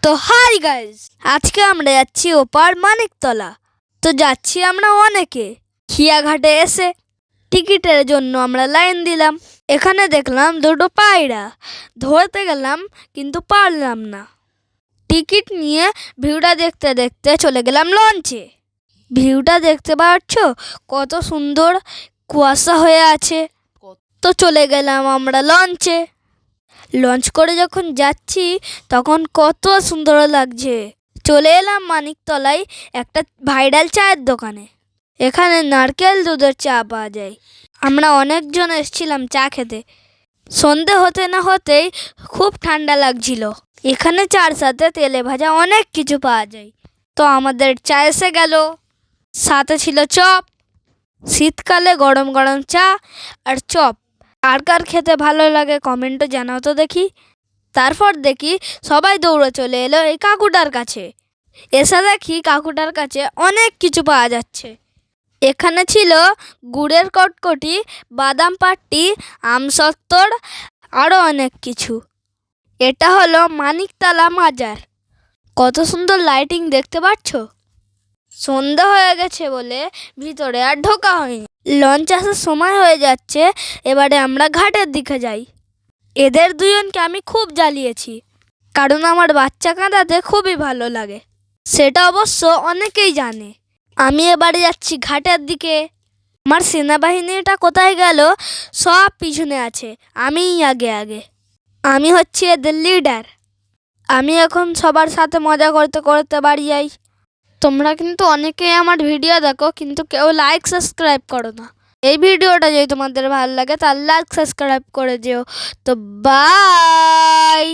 তো hi guys, আজকে আমরা যাচ্ছি ওপার মানিকতলা। তো যাচ্ছি আমরা অনেকে। খিয়াঘাটে এসে টিকিটের জন্য আমরা লাইন দিলাম। এখানে দেখলাম দুটো পায়রা, ধরতে গেলাম কিন্তু পারলাম না। টিকিট নিয়ে ভিউটা দেখতে দেখতে চলে গেলাম লঞ্চে। ভিউটা দেখতে পাচ্ছ কত সুন্দর, কুয়াশা হয়ে আছে। তো চলে গেলাম আমরা লঞ্চে। লঞ্চ করে যখন যাচ্ছি তখন কত সুন্দর লাগছে। চলে এলাম মানিকতলায় একটা ভাইরাল চায়ের দোকানে। এখানে নারকেল দুধের চা পাওয়া যায়। আমরা অনেকজন এসেছিলাম চা খেতে। সন্ধে হতে না হতেই খুব ঠান্ডা লাগছিল। এখানে চার সাথে তেলে ভাজা অনেক কিছু পাওয়া যায়। তো আমাদের চা এসে গেল, সাথে ছিল চপ। শীতকালে গরম গরম চা আর চপ কার কার খেতে ভালো লাগে কমেন্টে জানাও তো দেখি। তারপর দেখি সবাই দৌড়ে চলে এলো এই কাকুটার কাছে। এসে দেখি কাকুটার কাছে অনেক কিছু পাওয়া যাচ্ছে। এখানে ছিল গুড়ের কটকটি, বাদাম পাট্টি, আমসত্তর, আরও অনেক কিছু। এটা হলো মানিকতলা মাজার। কত সুন্দর লাইটিং দেখতে পাচ্ছ। সন্ধ্যা হয়ে গেছে বলে ভিতরে আর ঢোকা হয়নি। লঞ্চ আসার সময় হয়ে যাচ্ছে, এবারে আমরা ঘাটের দিকে যাই। এদের দুজনকে আমি খুব জ্বালিয়েছি, কারণ আমার বাচ্চা কাঁদাতে খুবই ভালো লাগে। সেটা অবশ্য অনেকেই জানে। আমি এবারে যাচ্ছি ঘাটের দিকে। আমার সেনাবাহিনীটা কোথায় গেল, সব পিছনে আছে, আমিই আগে আগে। আমি হচ্ছি এদের লিডার। আমি এখন সবার সাথে মজা করতে করতে বাড়ি যাই। তোমরা কিন্তু অনেকেই আমার ভিডিও দেখো, কিন্তু কেউ লাইক সাবস্ক্রাইব করো না। এই ভিডিওটা যদি তোমাদের ভালো লাগে তাহলে লাইক সাবস্ক্রাইব করে দিও। তো বাই।